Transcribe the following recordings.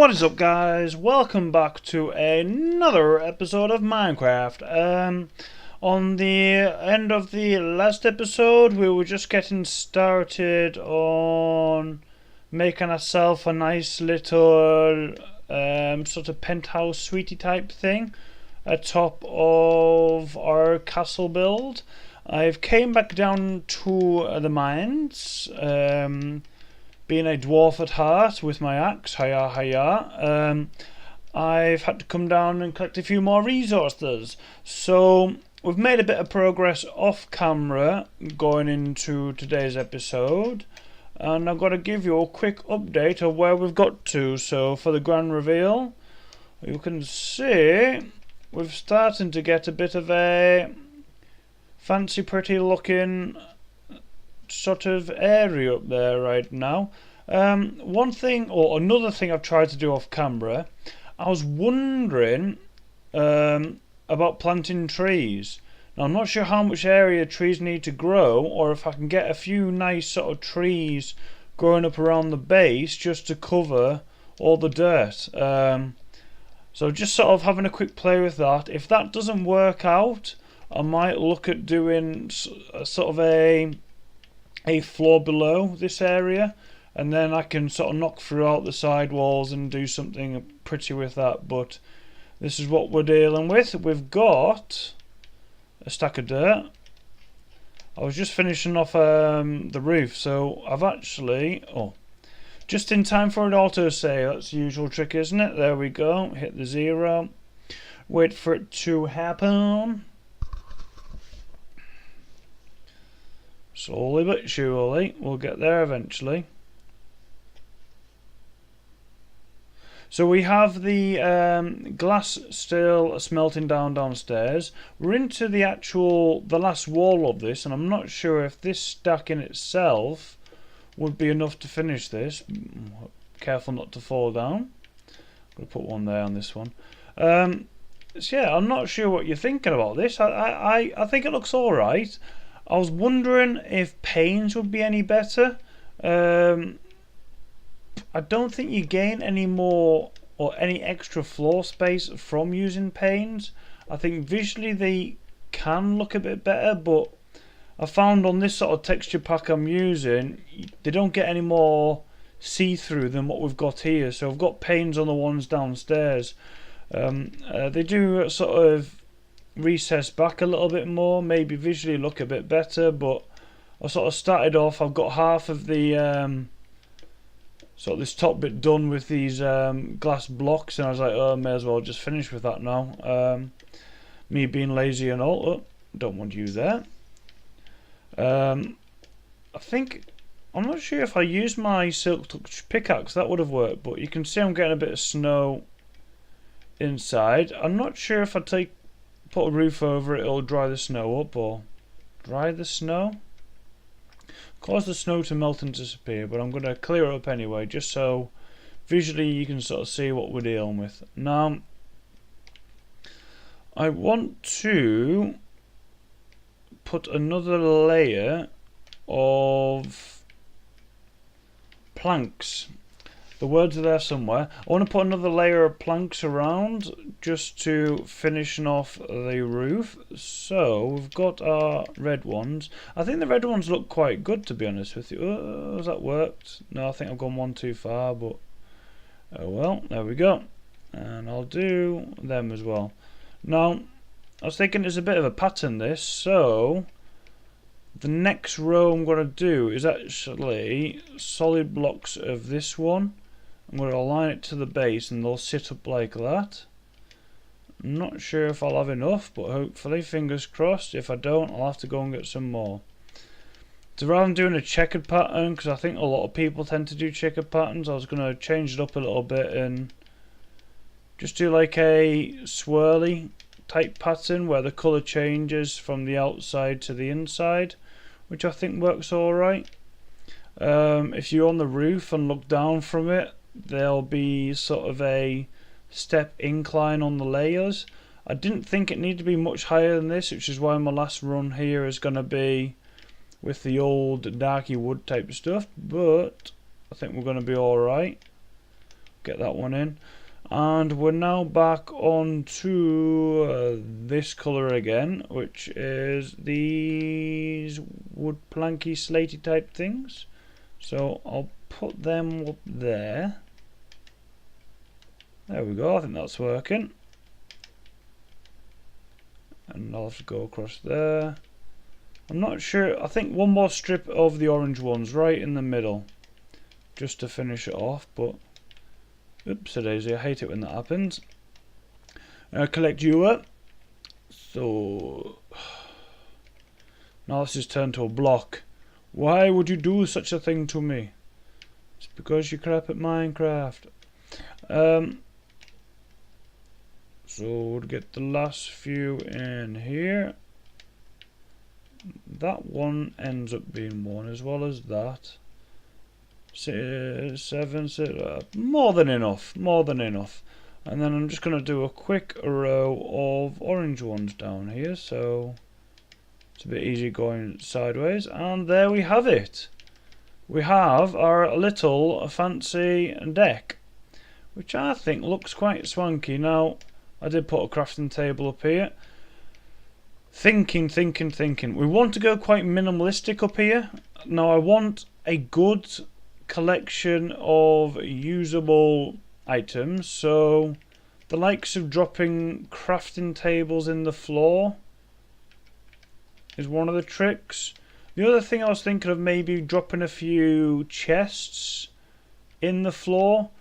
What is up, guys? Welcome back to another episode of Minecraft. On the end of the last episode, we were just getting started on making ourselves a nice little sort of penthouse suite type thing atop of our castle build. I've came back down to the mines, being a dwarf at heart with my axe, hiya. I've had to come down and collect a few more resources. So we've made a bit of progress off camera going into today's episode, and I've got to give you a quick update of where we've got to. So for the grand reveal, you can see we're starting to get a bit of a fancy pretty looking sort of area up there right now. One thing or another thing I've tried to do off camera, I was wondering about planting trees. Now I'm not sure how much area trees need to grow, or if I can get a few nice sort of trees growing up around the base just to cover all the dirt. So just sort of having a quick play with that. If that doesn't work out, I might look at doing sort of a floor below this area, and then I can sort of knock throughout the side walls and do something pretty with that. But this is what we're dealing with. We've got a stack of dirt. I was just finishing off the roof, so I've actually just in time for an auto save. That's the usual trick, isn't it? There we go. Hit the 0. Wait for it to happen. Slowly but surely, we'll get there eventually. So we have the glass still smelting down downstairs. We're into the last wall of this, and I'm not sure if this stack in itself would be enough to finish this. Careful not to fall down. I'm going to put one there on this one. So yeah, I'm not sure what you're thinking about this. I think it looks alright. I was wondering if panes would be any better. I don't think you gain any more or any extra floor space from using panes. I think visually they can look a bit better, but I found on this sort of texture pack I'm using, they don't get any more see-through than what we've got here. So I've got panes on the ones downstairs. They do sort of recess back a little bit more, maybe visually look a bit better, but I sort of started off, I've got half of the sort of this top bit done with these glass blocks, and I was like, oh, may as well just finish with that now. Me being lazy and all. Don't want you there. I think, I'm not sure if I used my silk touch pickaxe, that would have worked, but you can see I'm getting a bit of snow inside. I'm not sure if I put a roof over it, it'll dry the snow up, or dry the snow? Cause the snow to melt and disappear, but I'm going to clear it up anyway, just so visually you can sort of see what we're dealing with. Now, I want to put another layer of planks. The words are there somewhere. I want to put another layer of planks around just to finish off the roof. So we've got our red ones. I think the red ones look quite good, to be honest with you. Oh, has that worked? No, I think I've gone one too far, but oh well, there we go. And I'll do them as well. Now, I was thinking there's a bit of a pattern this, so the next row I'm going to do is actually solid blocks of this one. I'm going to align it to the base and they'll sit up like that. I'm not sure if I'll have enough, but hopefully, fingers crossed. If I don't, I'll have to go and get some more. So rather than doing a checkered pattern, because I think a lot of people tend to do checkered patterns, I was going to change it up a little bit and just do like a swirly type pattern where the colour changes from the outside to the inside, which I think works alright. If you're on the roof and look down from it, there'll be sort of a step incline on the layers. I didn't think it needed to be much higher than this, which is why my last run here is going to be with the old darky wood type stuff, but I think we're going to be alright. Get that one in. And we're now back on to this colour again, which is these wood planky slaty type things. So I'll put them up there. There we go, I think that's working. And I'll have to go across there. I'm not sure, I think one more strip of the orange ones right in the middle, just to finish it off, but oops-a-daisy, I hate it when that happens. Collect you up. So now this is turned to a block. Why would you do such a thing to me? It's because you crap at Minecraft. So we'll get the last few in here. That one ends up being one as well as that. 7, more than enough, more than enough. And then I'm just going to do a quick row of orange ones down here, so it's a bit easy going sideways. And there we have it. We have our little fancy deck, which I think looks quite swanky. Now, I did put a crafting table up here. Thinking. We want to go quite minimalistic up here. Now, I want a good collection of usable items, so the likes of dropping crafting tables in the floor is one of the tricks. The other thing I was thinking of, maybe dropping a few chests in the floor,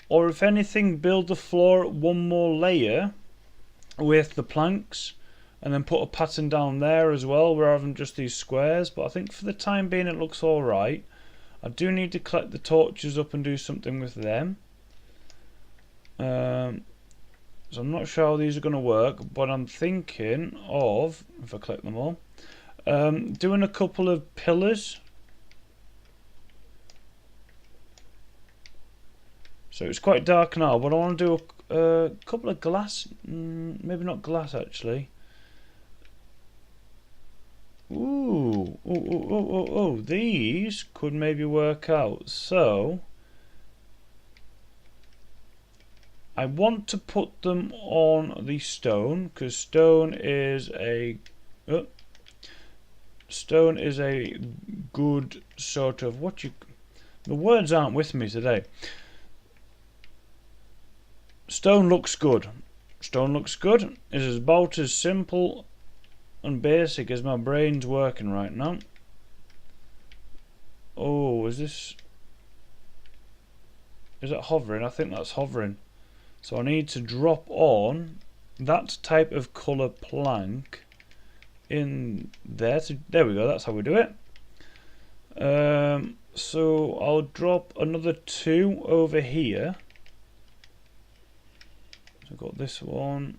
or if anything, build the floor one more layer with the planks and then put a pattern down there as well rather than just these squares. But I think for the time being it looks alright. I do need to collect the torches up and do something with them. So I'm not sure how these are going to work, but I'm thinking of, if I collect them all, doing a couple of pillars. So it's quite dark now, but I want to do a couple of glass, maybe not glass actually. Ooh, these could maybe work out. So I want to put them on the stone, because stone is a good sort of the words aren't with me today. Stone looks good. Stone looks good. It is about as simple and basic as my brain's working right now. Oh, is that hovering? I think that's hovering. So I need to drop on that type of colour plank in there. There we go, that's how we do it. So I'll drop another 2 over here. So I've got this one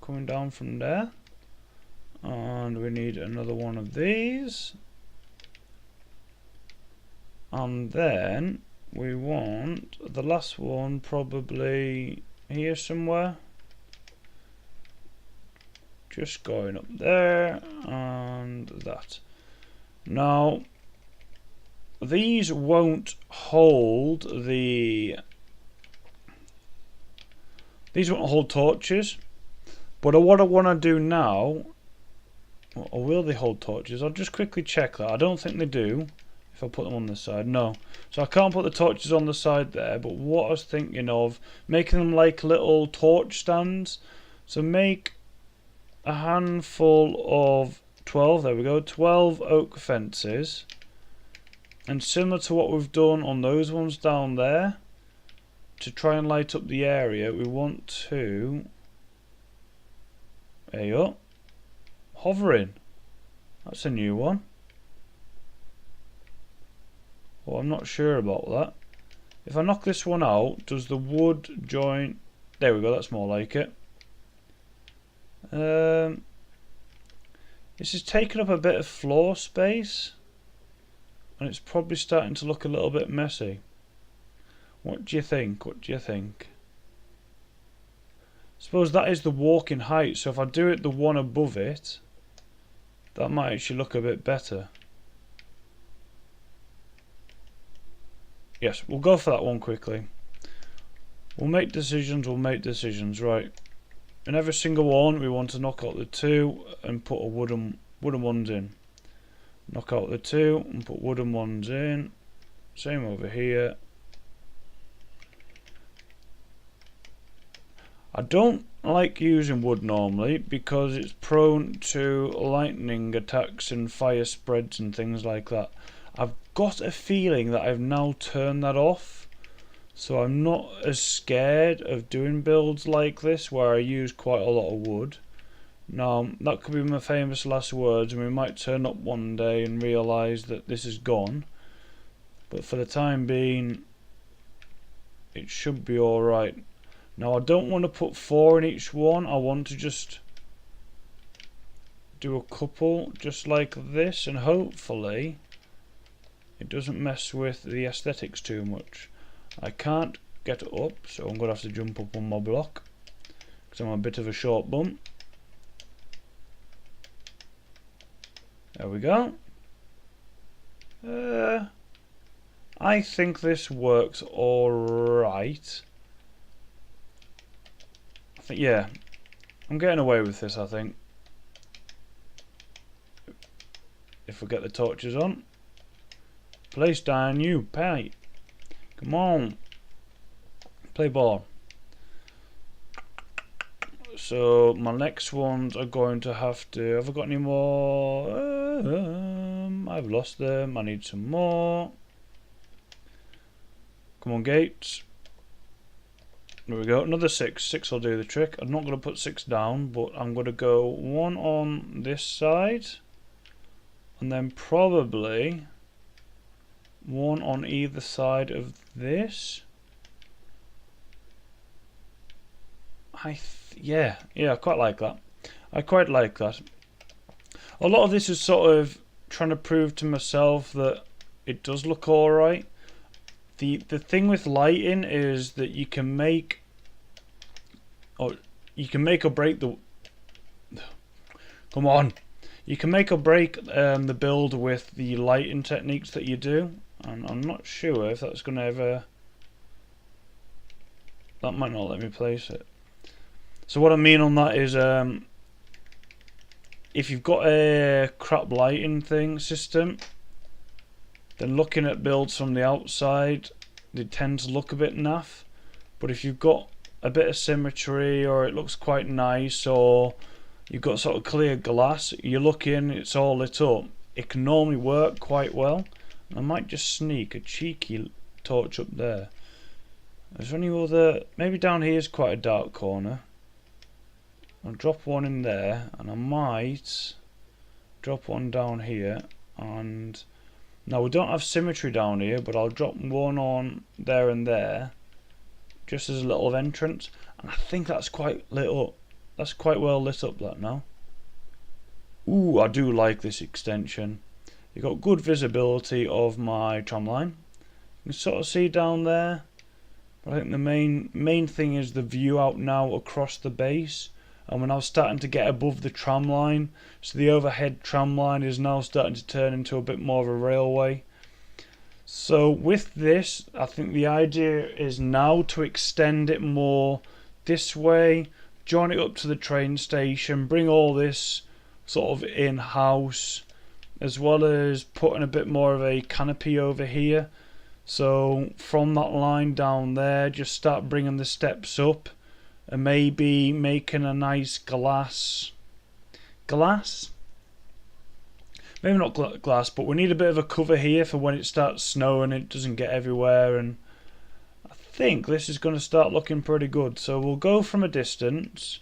coming down from there. And we need another one of these. And then we want the last one probably here somewhere. Just going up there and that. Now, these won't hold torches, but what I want to do now, or will they hold torches? I'll just quickly check that. I don't think they do. If I put them on this side, no. So I can't put the torches on the side there, but what I was thinking of, making them like little torch stands. So make a handful of 12, there we go, 12 oak fences. And similar to what we've done on those ones down there, to try and light up the area, we want to, there you go, hovering. That's a new one. Well, I'm not sure about that. If I knock this one out, does the wood join? There we go, that's more like it. This is taking up a bit of floor space, and it's probably starting to look a little bit messy. What do you think? What do you think? I suppose that is the walking height, so if I do it the one above it, that might actually look a bit better. Yes, we'll go for that one quickly. We'll make decisions, right. In every single one we want to knock out the 2 and put a wooden ones in. Knock out the 2 and put wooden ones in. Same over here. I don't like using wood normally because it's prone to lightning attacks and fire spreads and things like that. I've got a feeling that I've now turned that off, so I'm not as scared of doing builds like this where I use quite a lot of wood. Now that could be my famous last words, and we might turn up one day and realise that this is gone, but for the time being it should be alright. Now I don't want to put 4 in each one, I want to just do a couple just like this, and hopefully it doesn't mess with the aesthetics too much. I can't get it up, so I'm going to have to jump up on my block because I'm a bit of a short bum. There we go. I think this works alright. Yeah, I'm getting away with this, I think. If we get the torches on. Place down, you pay. Come on. Play ball. So my next ones are going to have to... Have I got any more? I've lost them. I need some more. Come on, gates. There we go, another 6. 6 will do the trick. I'm not going to put 6 down, but I'm going to go 1 on this side, and then probably 1 on either side of this. Yeah, I quite like that. I quite like that. A lot of this is sort of trying to prove to myself that it does look alright. The thing with lighting is that you can make or break the... Come on! You can make or break the build with the lighting techniques that you do, and I'm not sure if that's going to ever... That might not let me place it. So what I mean on that is if you've got a crap lighting system, then looking at builds from the outside, they tend to look a bit naff. But if you've got a bit of symmetry, or it looks quite nice, or you've got sort of clear glass, you look in, it's all lit up, it can normally work quite well. I might just sneak a cheeky torch up there. Is there any other... Maybe down here is quite a dark corner. I'll drop one in there, and I might drop one down here. And now we don't have symmetry down here, but I'll drop one on there and there, just as a little entrance. And I think that's quite lit up. That's quite well lit up, that now. Ooh, I do like this extension. You've got good visibility of my tram line. You can sort of see down there. But I think the main thing is the view out now across the base. And we're now starting to get above the tram line, so the overhead tram line is now starting to turn into a bit more of a railway. So with this, I think the idea is now to extend it more this way, join it up to the train station, bring all this sort of in-house, as well as putting a bit more of a canopy over here. So from that line down there, just start bringing the steps up. And maybe making a nice glass, maybe not glass, but we need a bit of a cover here for when it starts snowing, it doesn't get everywhere. And I think this is going to start looking pretty good, so we'll go from a distance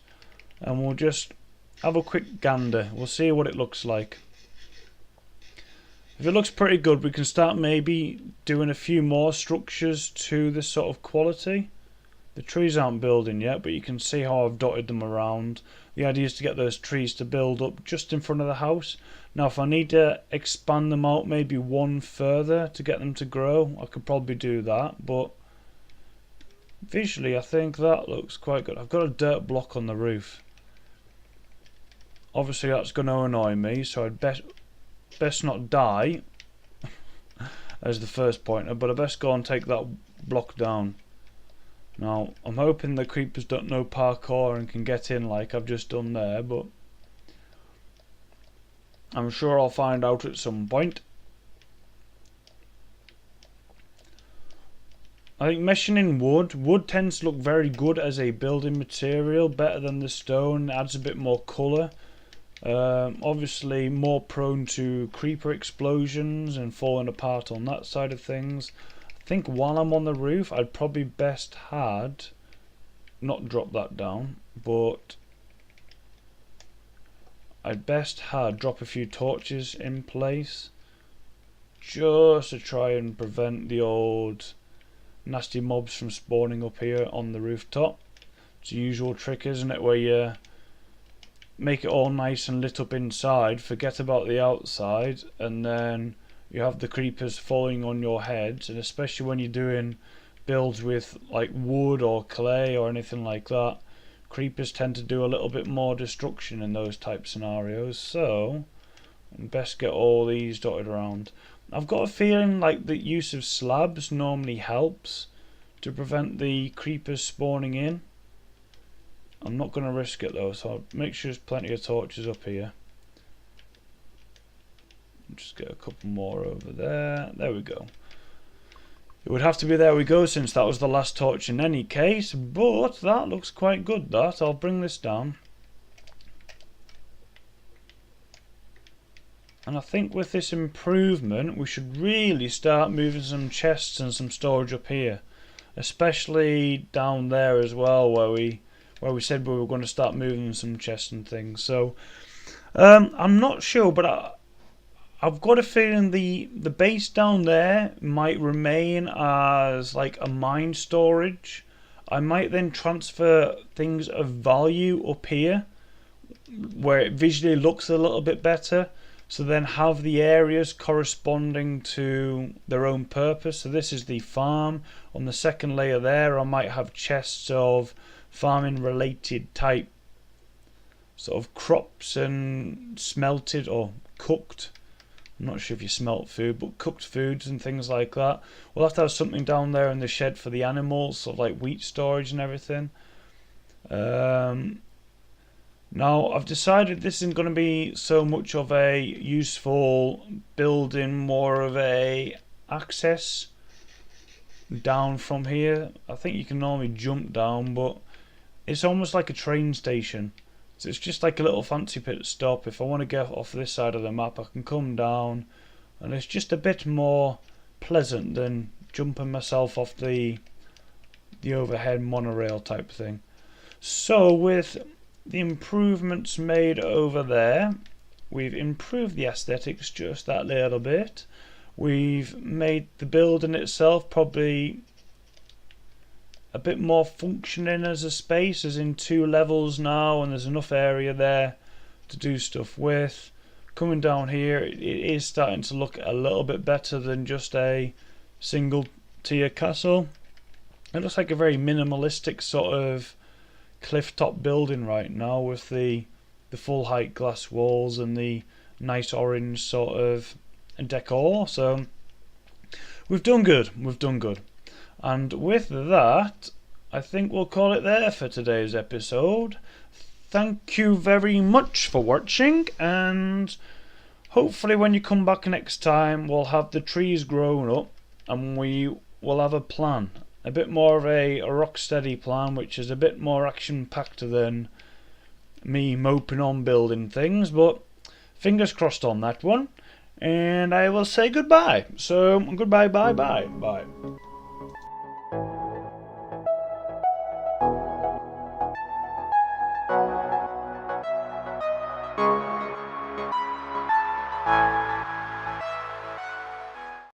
and we'll just have a quick gander. We'll see what it looks like. If it looks pretty good, we can start maybe doing a few more structures to this sort of quality. The trees aren't building yet, but you can see how I've dotted them around. The idea is to get those trees to build up just in front of the house. Now if I need to expand them out maybe one further to get them to grow, I could probably do that, but visually I think that looks quite good. I've got a dirt block on the roof. Obviously that's going to annoy me, so I'd best not die as the first pointer, but I best go and take that block down. Now, I'm hoping the creepers don't know parkour and can get in like I've just done there, but I'm sure I'll find out at some point. I think meshing in wood tends to look very good as a building material, better than the stone, adds a bit more colour. Obviously more prone to creeper explosions and falling apart on that side of things. I think while I'm on the roof I'd probably best had not drop that down, but I'd best had drop a few torches in place just to try and prevent the old nasty mobs from spawning up here on the rooftop. It's the usual trick, isn't it, where you make it all nice and lit up inside, forget about the outside, and then you have the creepers falling on your heads. And especially when you're doing builds with like wood or clay or anything like that, creepers tend to do a little bit more destruction in those type scenarios, so best get all these dotted around. I've got a feeling like the use of slabs normally helps to prevent the creepers spawning in. I'm not going to risk it though, so I'll make sure there's plenty of torches up here. Just get a couple more over there. There we go. It would have to be there we go, since that was the last torch in any case, but that looks quite good, that. I'll bring this down. And I think with this improvement we should really start moving some chests and some storage up here, especially down there as well, where we said we were going to start moving some chests and things. So I'm not sure, but I've got a feeling the base down there might remain as like a mine storage. I might then transfer things of value up here where it visually looks a little bit better, so then have the areas corresponding to their own purpose. So this is the farm. On the second layer there I might have chests of farming related type sort of crops and smelted or cooked, I'm not sure if you smelt food, but cooked foods and things like that. We'll have to have something down there in the shed for the animals, sort of like wheat storage and everything. Now I've decided this isn't going to be so much of a useful building, more of a access down from here. I think you can normally jump down, but it's almost like a train station. So it's just like a little fancy pit stop. If I want to get off this side of the map, I can come down, and it's just a bit more pleasant than jumping myself off the overhead monorail type thing. So with the improvements made over there, we've improved the aesthetics just that little bit. We've made the building itself probably a bit more functioning as a space, as in 2 levels now, and there's enough area there to do stuff with. Coming down here, it is starting to look a little bit better than just a single tier castle. It looks like a very minimalistic sort of cliff top building right now, with the full height glass walls and the nice orange sort of decor. So we've done good, and with that I think we'll call it there for today's episode. Thank you very much for watching, and hopefully when you come back next time we'll have the trees grown up and we will have a plan, a bit more of a rock steady plan, which is a bit more action packed than me moping on building things. But fingers crossed on that one, and I will say goodbye. So goodbye, bye.